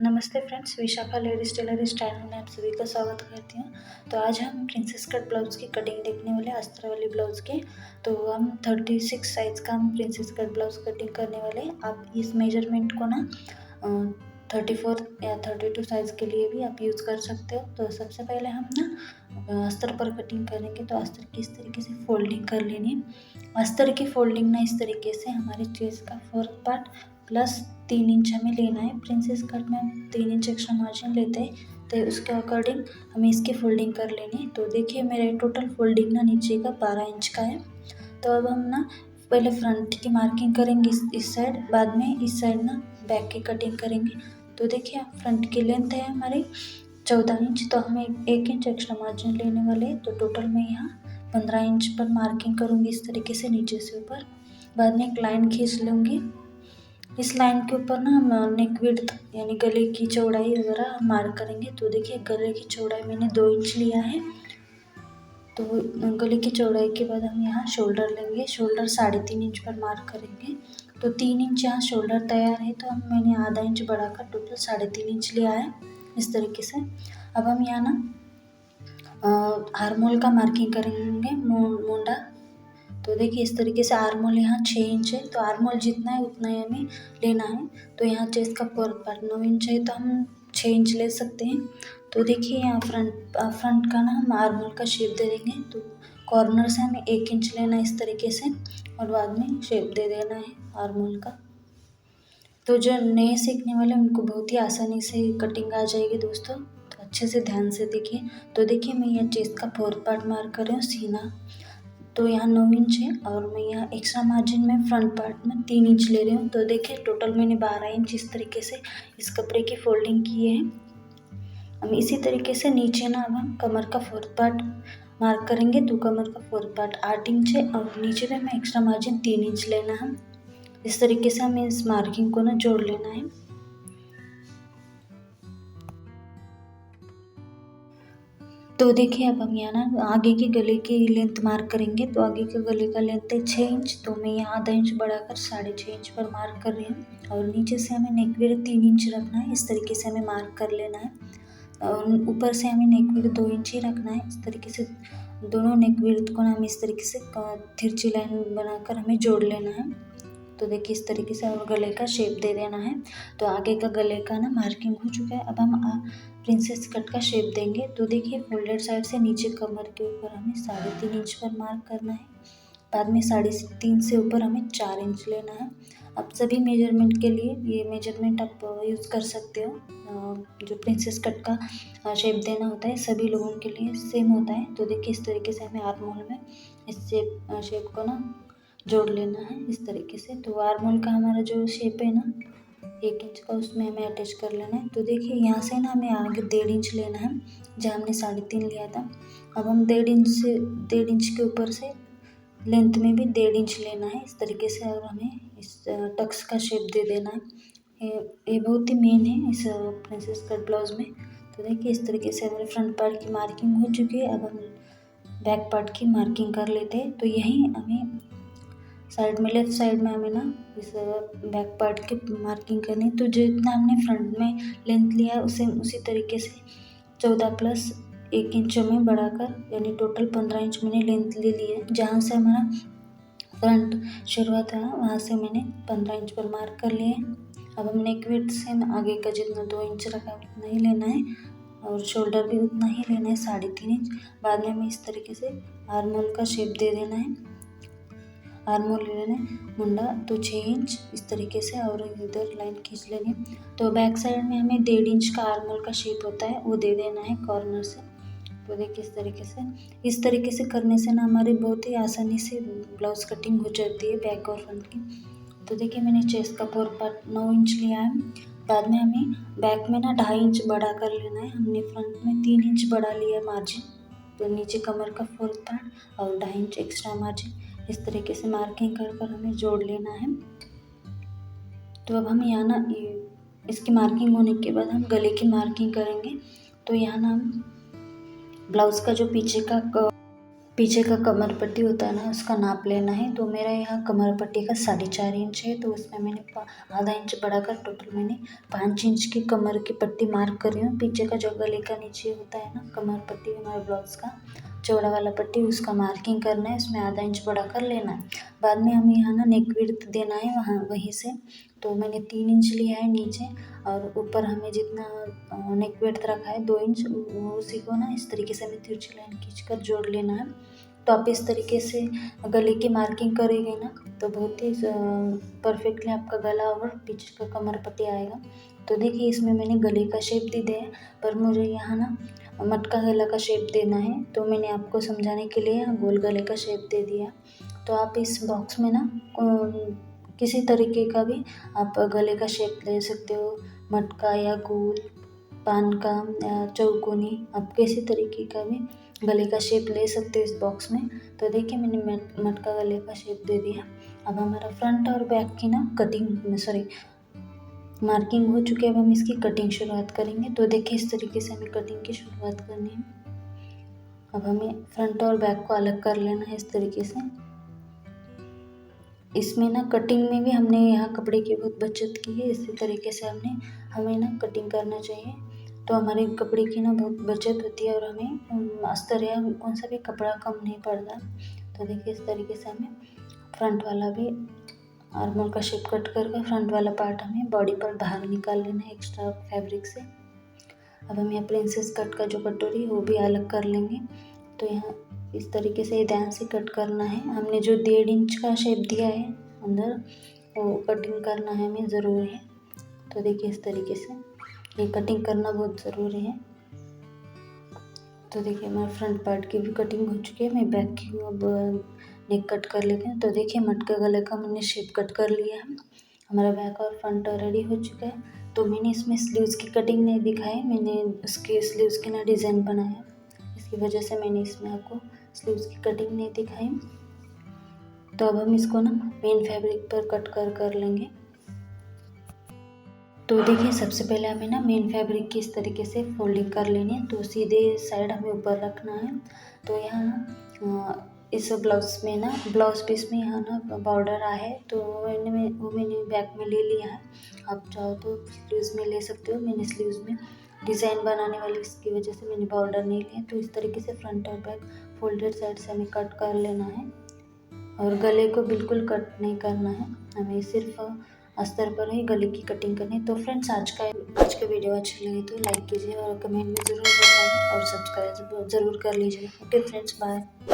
नमस्ते friends, Vishakha ladies tailor channel में आप सभी का स्वागत करती हूँ। तो आज हम प्रिंसेस कट ब्लाउज़ की कटिंग देखने वाले अस्तर वाली ब्लाउज़ की। तो हम 36 साइज़ का हम प्रिंसेस कट ब्लाउज़ कटिंग करने वाले हैं। आप इस मेजरमेंट को ना 34 या 32 साइज़ के लिए भी आप यूज़ कर सकते हो। तो सबसे पहले हम ना अस्तर पर कटिंग करेंगे। तो अस्तर की इस तरीके से फोल्डिंग कर लेनी है। अस्तर की फोल्डिंग ना इस तरीके से हमारे चेस्ट का फोर्थ पार्ट प्लस 3 इंच हमें लेना है। प्रिंसेस कट में हम 3 इंच एक्स्ट्रा मार्जिन लेते हैं, तो उसके अकॉर्डिंग हमें इसकी फोल्डिंग कर लेनी है। तो देखिए मेरे टोटल फोल्डिंग ना नीचे का 12 इंच का है। तो अब हम ना पहले फ्रंट की मार्किंग करेंगे इस साइड, बाद में इस साइड ना बैक की कटिंग करेंगे। तो देखिए फ्रंट की लेंथ है हमारी 14 इंच, तो हमें 1 इंच एक्स्ट्रा मार्जिन लेने वाले हैं। तो टोटल मैं यहाँ 15 इंच पर मार्किंग करूँगी इस तरीके से नीचे से ऊपर। बाद में एक लाइन खींच लूँगी। इस लाइन के ऊपर ना हम नेक विड्थ यानी गले की चौड़ाई वगैरह मार्क करेंगे। तो देखिए गले की चौड़ाई मैंने 2 इंच लिया है। तो गले की चौड़ाई के बाद हम यहाँ शोल्डर लेंगे। शोल्डर 3.5 इंच पर मार्क करेंगे। तो 3 इंच यहाँ शोल्डर तैयार है, तो मैंने आधा इंच बढ़ाकर टोटल 3.5 इंच लिया है इस तरीके से। अब हम यहाँ ना आर्मोल का मार्किंग करेंगे, मोंडा। तो देखिए इस तरीके से आर्मोल यहाँ 6 इंच है, तो आर्मोल जितना है उतना ही हमें लेना है। तो यहाँ चेस्ट का फोर्थ पार्ट 9 इंच है, तो हम 6 इंच ले सकते हैं। तो देखिए यहाँ फ्रंट का ना हम आर्मोल का शेप दे देंगे। तो कॉर्नर से हमें 1 इंच लेना है इस तरीके से, और बाद में शेप दे देना है आर्मोल का। तो जो नए सीखने वाले उनको बहुत ही आसानी से कटिंग आ जाएगी दोस्तों। तो अच्छे से ध्यान से देखिए। तो देखिए मैं यहाँ चेस्ट का फोर्थ पार्ट मार्क कर रही हूँ, सीना। तो यहाँ 9 इंच है, और मैं यहाँ एक्स्ट्रा मार्जिन में फ्रंट पार्ट में 3 इंच ले रही हूँ। तो देखिए टोटल मैंने 12 इंच इस तरीके से इस कपड़े की फोल्डिंग की है। हम इसी तरीके से नीचे ना अब हम कमर का फोर्थ पार्ट मार्क करेंगे। तो कमर का फोर्थ पार्ट 8 इंच है, और नीचे में हमें एक्स्ट्रा मार्जिन 3 इंच लेना है। इस तरीके से हमें इस मार्किंग को ना जोड़ लेना है। तो देखिए अब हम यहाँ ना आगे की गले की लेंथ मार्क करेंगे। तो आगे के गले का लेंथ है 6 इंच, तो मैं यहाँ आधा इंच बढ़ाकर 6.5 इंच पर मार्क कर रही हूँ। और नीचे से हमें नेक विड्थ 3 इंच रखना है, इस तरीके से हमें मार्क कर लेना है। और ऊपर से हमें नेक विड्थ 2 इंच ही रखना है। इस तरीके से दोनों नेक विड्थ को ना हमें इस तरीके से तिरछी लाइन बनाकर हमें जोड़ लेना है। तो देखिए इस तरीके से और गले का शेप दे देना है। तो आगे का गले का ना मार्किंग हो चुका है। अब हम प्रिंसेस कट का शेप देंगे। तो देखिए फोल्डेड साइड से नीचे कमर के ऊपर हमें 3.5 इंच पर मार्क करना है। बाद में 3.5 से ऊपर हमें 4 इंच लेना है। अब सभी मेजरमेंट के लिए ये मेजरमेंट आप यूज़ कर सकते हो। जो प्रिंसेस कट का शेप देना होता है सभी लोगों के लिए सेम होता है। तो देखिए इस तरीके से हमें आर्महोल में इस शेप को ना जोड़ लेना है इस तरीके से। तो आर्महोल का हमारा जो शेप है ना 1 इंच का, उसमें हमें अटैच कर लेना है। तो देखिए यहाँ से ना हमें आगे 1.5 इंच लेना है, जहाँ हमने 3.5 लिया था। अब हम 1.5 इंच के ऊपर से लेंथ में भी 1.5 इंच लेना है इस तरीके से, और हमें इस टक्स का शेप दे देना है। ये बहुत ही मेन है इस प्रिंसेस कट ब्लाउज में। तो देखिए इस तरीके से हमारे फ्रंट पार्ट की मार्किंग हो चुकी है। अब हम बैक पार्ट की मार्किंग कर लेते हैं। तो यहीं हमें साइड में लेफ्ट साइड में हमें ना इस बैक पार्ट की मार्किंग करनी है। तो जितना हमने फ्रंट में लेंथ लिया है उसे उसी तरीके से 14 प्लस 1 इंच में बढ़ाकर यानी टोटल 15 इंच मैंने लेंथ ले ली है। जहाँ से हमारा फ्रंट शुरुआत है वहाँ से मैंने 15 इंच पर मार्क कर लिए हैं। अब हम नेक विड्थ से आगे का जितना 2 इंच रखा उतना ही लेना है, और शोल्डर भी उतना ही लेना है 3.5 इंच। बाद में हमें इस तरीके से आर्महोल का शेप दे देना है। आर्महोल ले लेना है मुंडा, तो 6 इंच इस तरीके से, और इधर लाइन खींच लेनी। तो बैक साइड में हमें 1.5 इंच का आर्महोल का शेप होता है वो दे देना है कॉर्नर से। तो देखिए इस तरीके से करने से ना हमारी बहुत ही आसानी से ब्लाउज कटिंग हो जाती है बैक और फ्रंट की। तो देखिए मैंने चेस्ट का फोर्थ पार्ट 9 इंच लिया है। बाद में हमें बैक में ना 2.5 इंच बढ़ा कर लेना है। हमने फ्रंट में 3 इंच बढ़ा लिया मार्जिन, तो नीचे कमर का फोर्थ पार्ट और 2.5 इंच एक्स्ट्रा मार्जिन इस तरीके से मार्किंग कर हमें जोड़ लेना है। तो अब हम यहाँ ना इसकी मार्किंग होने के बाद हम गले की मार्किंग करेंगे। तो यहाँ ना हम ब्लाउज़ का जो पीछे का कमर पट्टी होता है ना, उसका नाप लेना है। तो मेरा यहाँ कमर पट्टी का 4.5 इंच है, तो उसमें मैंने आधा इंच बढ़ाकर टोटल मैंने 5 इंच की कमर की पट्टी मार्क कर रही हूँ। पीछे का जो गले का नीचे होता है ना कमर पट्टी, हमारे ब्लाउज का चौड़ा वाला पट्टी, उसका मार्किंग करना है, उसमें आधा इंच बढ़ाकर लेना है। बाद में हमें यहाँ ना नेक विड्थ देना है वहाँ वहीं से। तो मैंने 3 इंच लिया है नीचे, और ऊपर हमें जितना नेक विड्थ रखा है 2 इंच, उसी को ना इस तरीके से हमें तिरछी लाइन खींचकर जोड़ लेना है। तो आप इस तरीके से गले की मार्किंग करेंगे ना तो बहुत ही परफेक्टली आपका गला और पीछे का कमर पट्टी आएगा। तो देखिए इसमें मैंने गले का शेप दे दिया है, पर मुझे यहाँ ना मटका गला का शेप देना है, तो मैंने आपको समझाने के लिए गोल गले का शेप दे दिया। तो आप इस बॉक्स में ना किसी तरीके का भी आप गले का शेप ले सकते हो, मटका या गोल, पान का या चौकोनी, आप किसी तरीके का भी गले का शेप ले सकते हो इस बॉक्स में। तो देखिए मैंने मटका गले का शेप दे दिया। अब हमारा फ्रंट और बैक की ना मार्किंग हो चुकी है। अब हम इसकी कटिंग शुरुआत करेंगे। तो देखिए इस तरीके से हमें कटिंग की शुरुआत करनी है। अब हमें फ्रंट और बैक को अलग कर लेना है इस तरीके से। इसमें ना कटिंग में भी हमने यहाँ कपड़े की बहुत बचत की है, इसी तरीके से हमें ना कटिंग करना चाहिए। तो हमारे कपड़े की ना बहुत बचत होती है और हमें अस्तर या कौन सा भी कपड़ा कम नहीं पड़ता। तो देखिए इस तरीके से हमें फ्रंट वाला भी आर्मोल का शेप कट करके फ्रंट वाला पार्ट हमें बॉडी पर बाहर निकाल लेना है एक्स्ट्रा फैब्रिक से। अब हम यहाँ प्रिंसेस कट का जो कटोरी वो भी अलग कर लेंगे। तो यहाँ इस तरीके से ध्यान से कट करना है। हमने जो 1.5 इंच का शेप दिया है अंदर, वो कटिंग करना है हमें ज़रूरी है। तो देखिए इस तरीके से ये कटिंग करना बहुत ज़रूरी है। तो देखिए हमारे फ्रंट पार्ट की भी कटिंग हो चुकी है। मैं बैक की अब नेक कट कर लेते हैं। तो देखिए मटका गले का मैंने शेप कट कर लिया है। हमारा बैक और फ्रंट रेडी हो चुका है। तो मैंने इसमें स्लीव्स की कटिंग नहीं दिखाई, मैंने उसके स्लीव्स के ना डिज़ाइन बनाया, इसकी वजह से मैंने इसमें आपको स्लीव्स की कटिंग नहीं दिखाई। तो अब हम इसको ना मेन फैब्रिक पर कट कर लेंगे। तो देखिए सबसे पहले हमें ना मेन फैब्रिक की इस तरीके से फोल्डिंग कर लेनी है। तो सीधे साइड हमें ऊपर रखना है। तो यहाँ ना इस ब्लाउज में ना ब्लाउज पीस में यहाँ ना बॉर्डर आया है, तो मैंने बैक में ले लिया है। आप चाहो तो स्लीव्स में ले सकते हो। मैंने स्लीव्स में डिज़ाइन बनाने वाली इसकी वजह से मैंने बॉर्डर नहीं लिया। तो इस तरीके से फ्रंट और बैक फोल्डेड साइड से हमें कट कर लेना है, और गले को बिल्कुल कट नहीं करना है, हमें सिर्फ अस्तर पर ही गले की कटिंग करनी है। तो फ्रेंड्स आज का वीडियो अच्छा लगे तो लाइक कीजिए और कमेंट में ज़रूर बताएं और सब्सक्राइब ज़रूर कर लीजिए। Okay friends, bye.